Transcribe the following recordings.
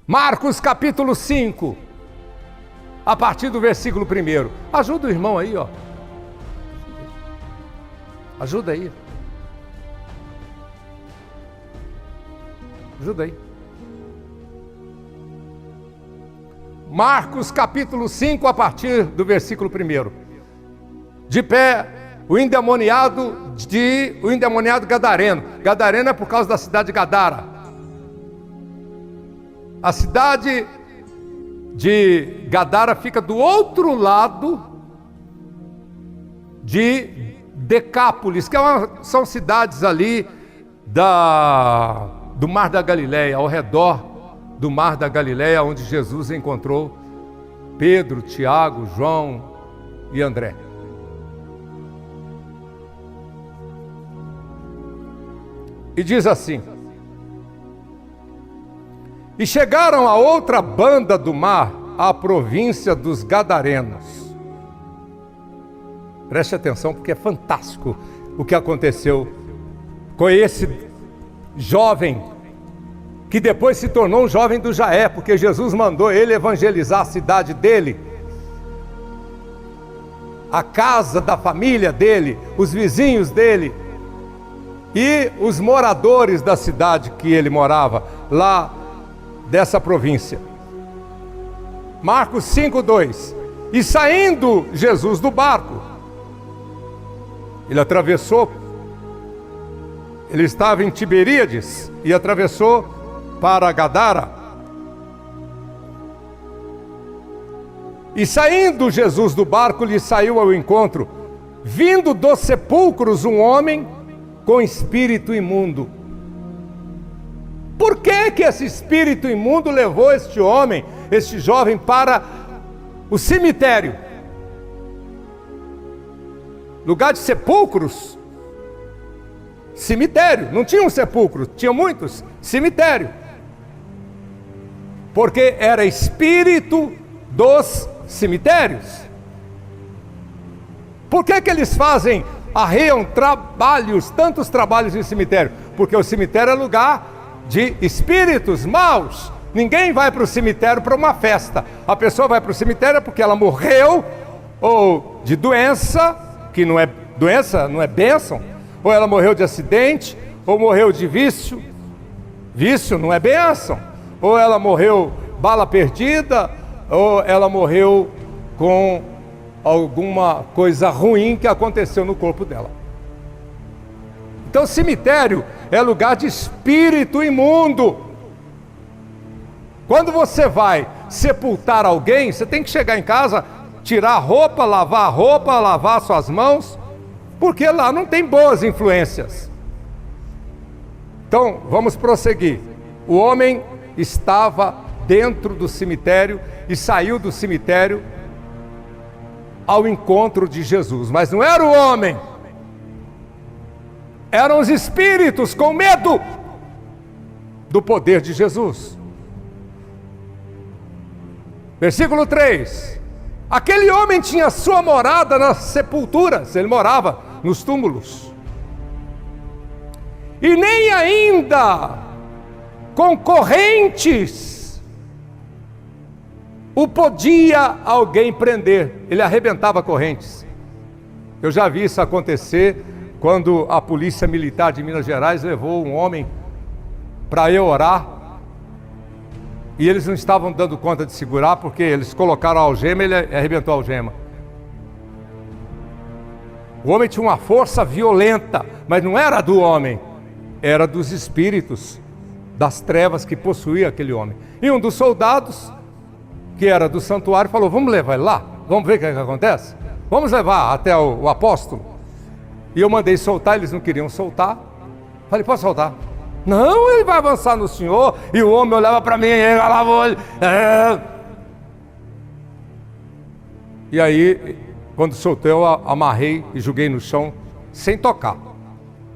Marcos capítulo 5, a partir do versículo 1. Ajuda o irmão aí, ó. Ajuda aí. Ajuda aí. Marcos capítulo 5, a partir do versículo 1. De pé, o endemoniado gadareno. Gadareno é por causa da cidade de Gadara. A cidade de Gadara fica do outro lado de Decápolis, que são cidades ali do Mar da Galileia, ao redor do Mar da Galileia, onde Jesus encontrou Pedro, Tiago, João e André. E diz assim: e chegaram a outra banda do mar, à província dos Gadarenos. Preste atenção, porque é fantástico o que aconteceu com esse jovem, que depois se tornou um jovem do Jaé, porque Jesus mandou ele evangelizar a cidade dele, a casa da família dele, os vizinhos dele e os moradores da cidade que ele morava, lá dessa província. Marcos 5:2. E saindo Jesus do barco, ele estava em Tiberíades e atravessou para Gadara. E saindo Jesus do barco, lhe saiu ao encontro, vindo dos sepulcros um homem com espírito imundo. Por que esse espírito imundo levou este homem, este jovem, para o cemitério? Lugar de sepulcros? Cemitério, não tinha um sepulcro, tinha muitos, cemitério. Porque era espírito dos cemitérios. Por que eles arreiam trabalhos, tantos trabalhos em cemitério? Porque o cemitério é lugar de espíritos maus. Ninguém vai para o cemitério para uma festa. A pessoa vai para o cemitério porque ela morreu, ou de doença, que não é doença, não é bênção, ou ela morreu de acidente, ou morreu de vício, vício não é bênção, ou ela morreu bala perdida, ou ela morreu com alguma coisa ruim que aconteceu no corpo dela. Então, cemitério é lugar de espírito imundo. Quando você vai sepultar alguém, você tem que chegar em casa, tirar a roupa, lavar suas mãos, porque lá não tem boas influências. Então, vamos prosseguir. O homem estava dentro do cemitério e saiu do cemitério ao encontro de Jesus. Mas não era o homem, eram os espíritos com medo do poder de Jesus. Versículo 3. Aquele homem tinha sua morada nas sepulturas, ele morava nos túmulos. E nem ainda com correntes o podia alguém prender. Ele arrebentava correntes. Eu já vi isso acontecer quando a polícia militar de Minas Gerais levou um homem para ir orar, e eles não estavam dando conta de segurar, porque eles colocaram a algema e ele arrebentou a algema. O homem tinha uma força violenta, mas não era do homem, era dos espíritos das trevas que possuía aquele homem. E um dos soldados, que era do santuário, falou: vamos levar ele lá, vamos ver o que acontece, vamos levar até o apóstolo. E eu mandei soltar, eles não queriam soltar. Falei: pode soltar? Não, ele vai avançar no senhor. E o homem olhava para mim, regalava o olho. E aí, quando soltei, eu amarrei e joguei no chão sem tocar.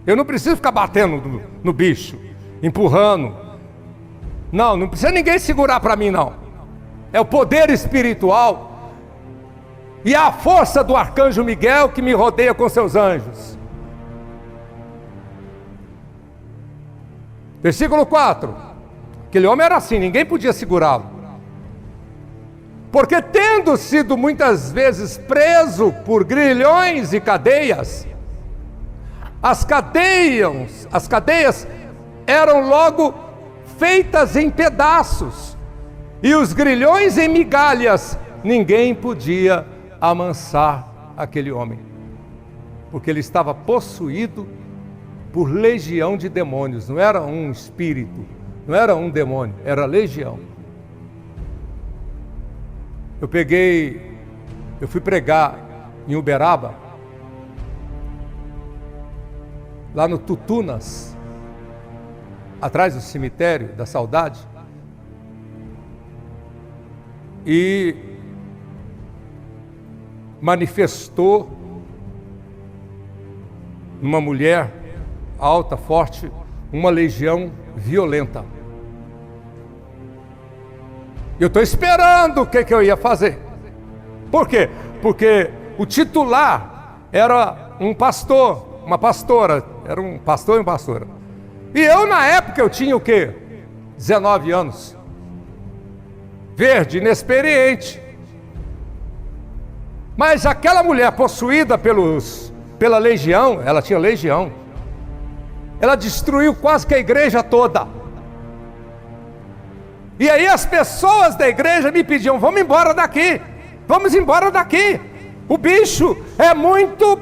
Eu não preciso ficar batendo no bicho, empurrando. Não precisa ninguém segurar para mim, não. É o poder espiritual e a força do arcanjo Miguel que me rodeia com seus anjos. Versículo 4. Aquele homem era assim, ninguém podia segurá-lo. Porque tendo sido muitas vezes preso por grilhões e cadeias, as cadeias eram logo feitas em pedaços, e os grilhões em migalhas. Ninguém podia amansar aquele homem, porque ele estava possuído por legião de demônios. Não era um espírito, não era um demônio, era legião. Eu fui pregar em Uberaba, lá no Tutunas, atrás do cemitério da Saudade, e manifestou numa mulher alta, forte, uma legião violenta. Eu estou esperando o que eu ia fazer. Por quê? Porque o titular era um pastor, uma pastora, era um pastor e uma pastora. E eu, na época, eu tinha o quê? 19 anos. Verde, inexperiente. Mas aquela mulher possuída pela legião, ela tinha legião, ela destruiu quase que a igreja toda. E aí as pessoas da igreja me pediam: vamos embora daqui, vamos embora daqui. O bicho é muito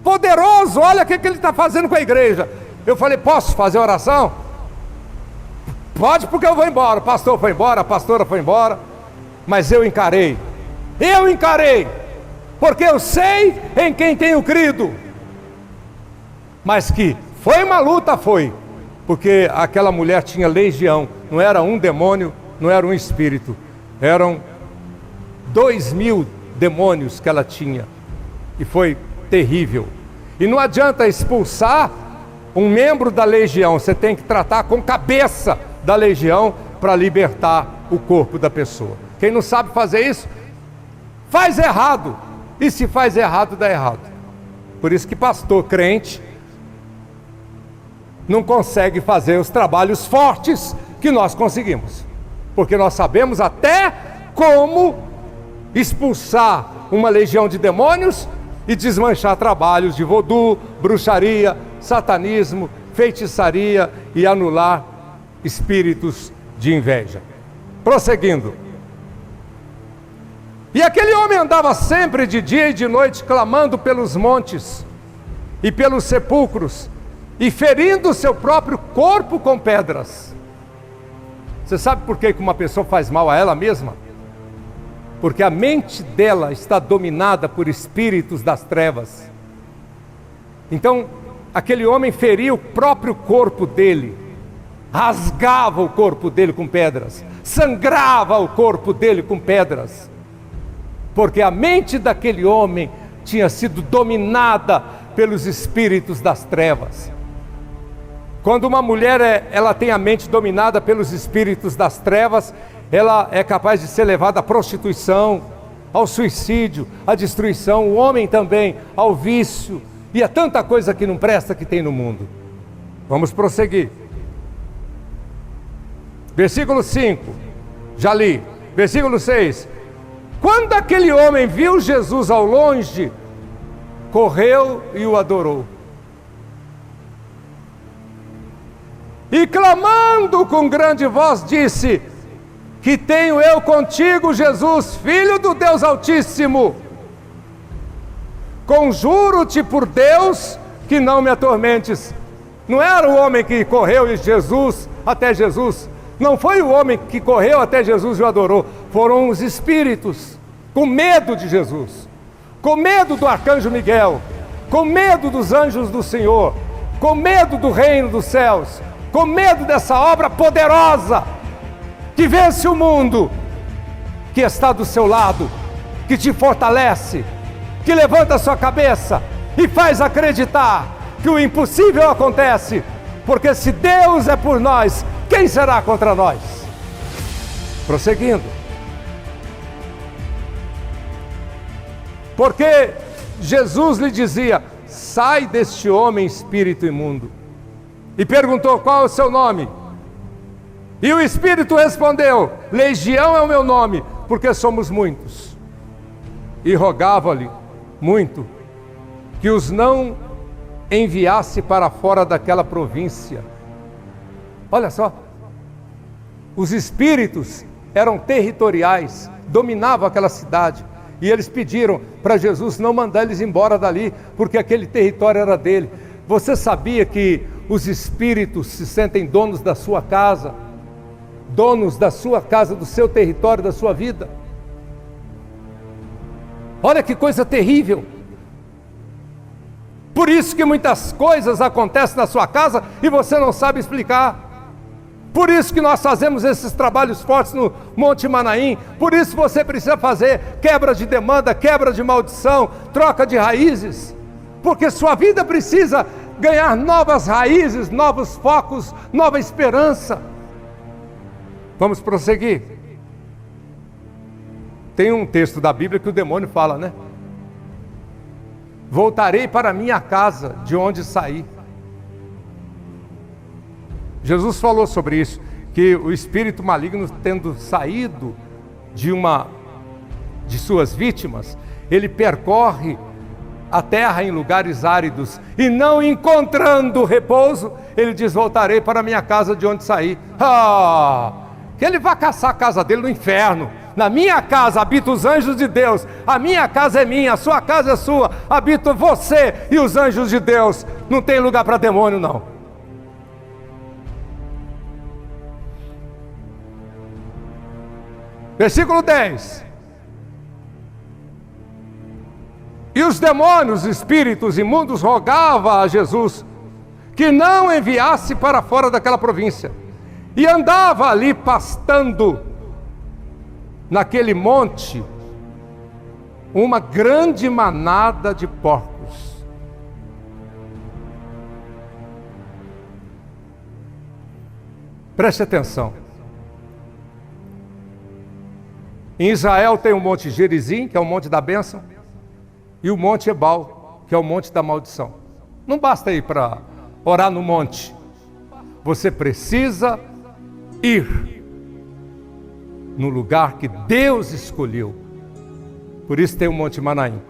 poderoso, olha o que ele está fazendo com a igreja. Eu falei: posso fazer oração? Pode, porque eu vou embora. O pastor foi embora, a pastora foi embora, mas eu encarei, porque eu sei em quem tenho crido. Mas que foi uma luta, foi, porque aquela mulher tinha legião, não era um demônio, não era um espírito, eram 2.000 demônios que ela tinha, e foi terrível. E não adianta expulsar um membro da legião, você tem que tratar com cabeça da legião para libertar o corpo da pessoa. Quem não sabe fazer isso, faz errado, e se faz errado, dá errado. Por isso que pastor crente não consegue fazer os trabalhos fortes que nós conseguimos, porque nós sabemos até como expulsar uma legião de demônios e desmanchar trabalhos de vodú, bruxaria, satanismo, feitiçaria e anular espíritos de inveja. Prosseguindo. E aquele homem andava sempre de dia e de noite, clamando pelos montes e pelos sepulcros, e ferindo o seu próprio corpo com pedras. Você sabe por que uma pessoa faz mal a ela mesma? Porque a mente dela está dominada por espíritos das trevas. Então, aquele homem feria o próprio corpo dele, rasgava o corpo dele com pedras, sangrava o corpo dele com pedras, porque a mente daquele homem tinha sido dominada pelos espíritos das trevas. Quando uma mulher ela tem a mente dominada pelos espíritos das trevas, ela é capaz de ser levada à prostituição, ao suicídio, à destruição. O homem também, ao vício, e a tanta coisa que não presta que tem no mundo. Vamos prosseguir. Versículo 5, já li. Versículo 6. Quando aquele homem viu Jesus ao longe, correu e o adorou. E clamando com grande voz disse: que tenho eu contigo, Jesus, Filho do Deus Altíssimo? Conjuro-te por Deus que não me atormentes. Não era o homem que correu até Jesus, não foi o homem que correu até Jesus e o adorou, foram os espíritos, com medo de Jesus, com medo do arcanjo Miguel, com medo dos anjos do Senhor, com medo do reino dos céus, com medo dessa obra poderosa, que vence o mundo, que está do seu lado, que te fortalece, que levanta a sua cabeça e faz acreditar que o impossível acontece, porque se Deus é por nós, quem será contra nós? Prosseguindo. Porque Jesus lhe dizia: sai deste homem, espírito imundo. E perguntou: qual é o seu nome? E o Espírito respondeu: Legião é o meu nome, porque somos muitos. E rogava-lhe muito que os não enviasse para fora daquela província. Olha só, os espíritos eram territoriais, dominavam aquela cidade, e eles pediram para Jesus não mandar eles embora dali, porque aquele território era dele. Você sabia que os espíritos se sentem donos da sua casa, donos da sua casa, do seu território, da sua vida? Olha que coisa terrível. Por isso que muitas coisas acontecem na sua casa e você não sabe explicar. Por isso que nós fazemos esses trabalhos fortes no Monte Manaim. Por isso você precisa fazer quebra de demanda, quebra de maldição, troca de raízes. Porque sua vida precisa ganhar novas raízes, novos focos, nova esperança. Vamos prosseguir. Tem um texto da Bíblia que o demônio fala, né? Voltarei para minha casa, de onde saí. Jesus falou sobre isso, que o espírito maligno, tendo saído de suas vítimas, ele percorre a terra em lugares áridos, e não encontrando repouso, ele diz: voltarei para minha casa de onde saí. Que ele vai caçar a casa dele no inferno. Na minha casa habitam os anjos de Deus. A minha casa é minha, a sua casa é sua. Habitam você e os anjos de Deus. Não tem lugar para demônio, não. Versículo 10. E os demônios, espíritos imundos, rogavam a Jesus que não enviasse para fora daquela província. E andava ali pastando naquele monte uma grande manada de porcos. Preste atenção. Em Israel tem o monte Gerizim, que é o monte da bênção, e o monte Ebal, que é o monte da maldição. Não basta ir para orar no monte. Você precisa ir no lugar que Deus escolheu. Por isso tem o Monte Manaim.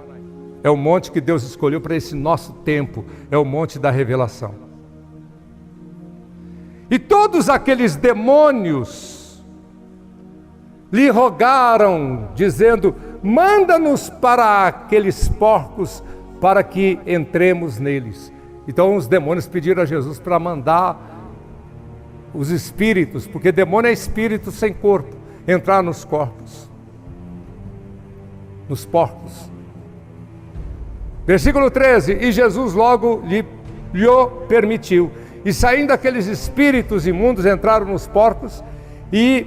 É o monte que Deus escolheu para esse nosso tempo. É o monte da revelação. E todos aqueles demônios lhe rogaram, dizendo: manda-nos para aqueles porcos, para que entremos neles. Então os demônios pediram a Jesus para mandar os espíritos, porque demônio é espírito sem corpo, entrar nos corpos, nos porcos. Versículo 13: e Jesus logo lhe permitiu. E saindo aqueles espíritos imundos, entraram nos porcos, e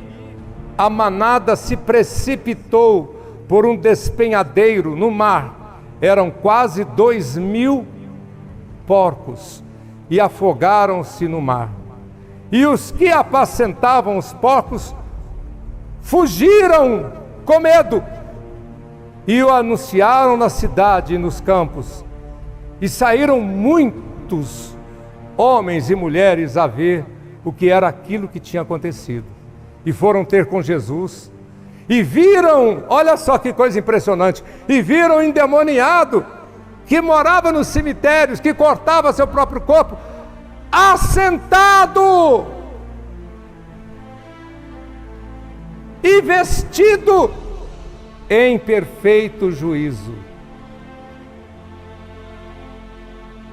a manada se precipitou por um despenhadeiro no mar. Eram quase 2.000 porcos, e afogaram-se no mar. E os que apacentavam os porcos fugiram com medo, e o anunciaram na cidade e nos campos. E saíram muitos homens e mulheres a ver o que era aquilo que tinha acontecido. E foram ter com Jesus, e viram, olha só que coisa impressionante, e viram o endemoniado, que morava nos cemitérios, que cortava seu próprio corpo, assentado e vestido em perfeito juízo.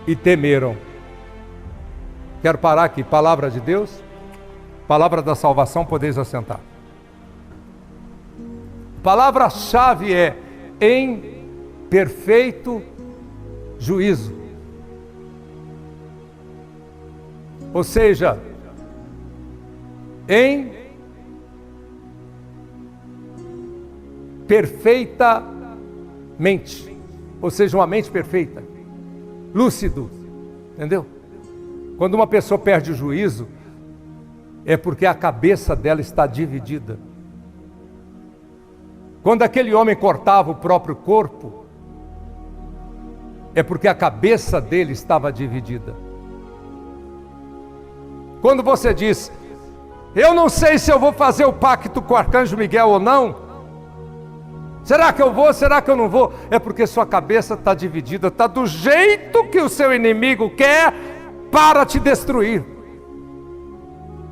E temeram. Quero parar aqui. Palavra de Deus, palavra da salvação, podeis assentar. Palavra-chave é em perfeito juízo. Ou seja, em perfeitamente, ou seja, uma mente perfeita, lúcido, entendeu? Quando uma pessoa perde o juízo, é porque a cabeça dela está dividida. Quando aquele homem cortava o próprio corpo, é porque a cabeça dele estava dividida. Quando você diz: Eu não sei se eu vou fazer o pacto com o arcanjo Miguel ou não. Será que eu vou? Será que eu não vou? É porque sua cabeça está dividida, está do jeito que o seu inimigo quer para te destruir.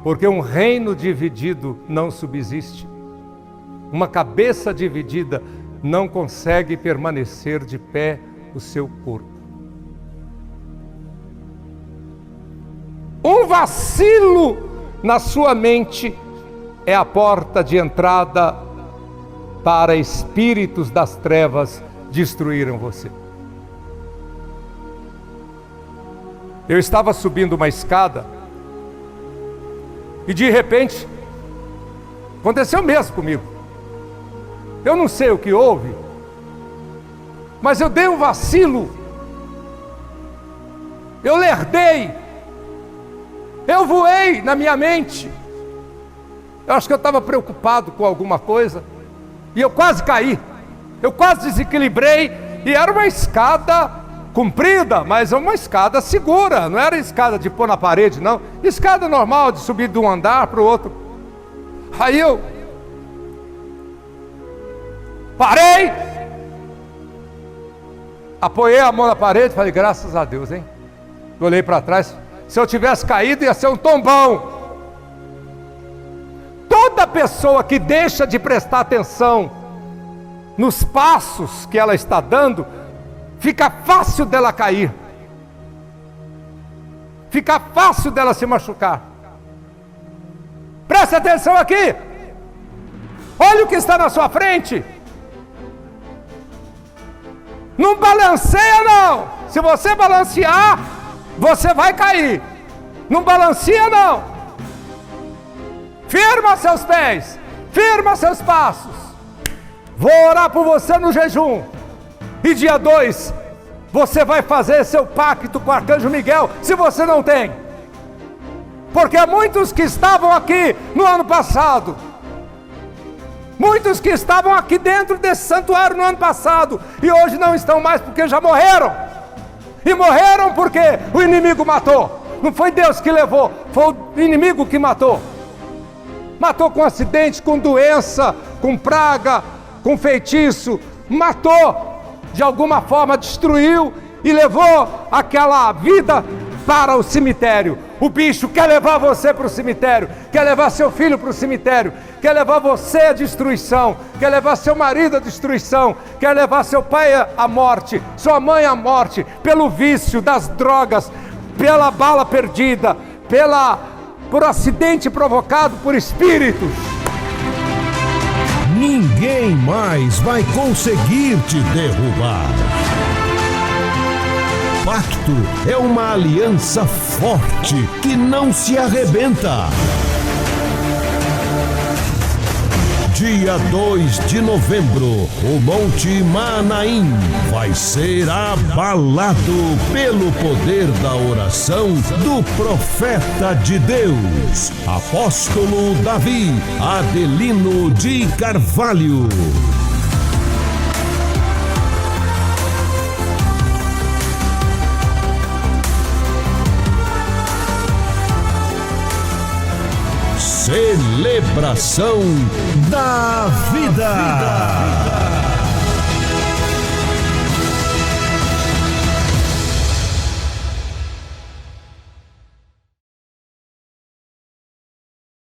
Porque um reino dividido não subsiste. Uma cabeça dividida não consegue permanecer de pé o seu corpo. Um vacilo na sua mente é a porta de entrada para espíritos das trevas destruírem você. Eu estava subindo uma escada e de repente aconteceu mesmo comigo. Eu não sei o que houve, mas eu dei um vacilo, eu lerdei, eu voei na minha mente. Eu acho que eu estava preocupado com alguma coisa e eu quase caí, eu quase desequilibrei. E era uma escada comprida, mas uma escada segura, não era escada de pôr na parede, não, escada normal de subir de um andar para o outro. Aí eu parei, apoiei a mão na parede, falei, graças a Deus, hein? Eu olhei para trás, se eu tivesse caído ia ser um tombão. Toda pessoa que deixa de prestar atenção nos passos que ela está dando, fica fácil dela cair, fica fácil dela se machucar. Preste atenção aqui, olha o que está na sua frente. Não balanceia não, se você balancear, você vai cair. Não balanceia não, firma seus pés, firma seus passos. Vou orar por você no jejum. E dia 2, você vai fazer seu pacto com o arcanjo Miguel, se você não tem. Porque muitos que estavam aqui no ano passado, muitos que estavam aqui dentro desse santuário no ano passado, e hoje não estão mais porque já morreram. E morreram porque o inimigo matou. Não foi Deus que levou, foi o inimigo que matou. Matou com acidente, com doença, com praga, com feitiço. Matou, de alguma forma destruiu e levou aquela vida para o cemitério. O bicho quer levar você para o cemitério, quer levar seu filho para o cemitério, quer levar você à destruição, quer levar seu marido à destruição, quer levar seu pai à morte, sua mãe à morte, pelo vício das drogas, pela bala perdida, por acidente provocado por espíritos. Ninguém mais vai conseguir te derrubar. Pacto é uma aliança forte que não se arrebenta. Dia 2 de novembro, o Monte Manaim vai ser abalado pelo poder da oração do profeta de Deus, apóstolo Davi Adelino de Carvalho. Celebração da vida.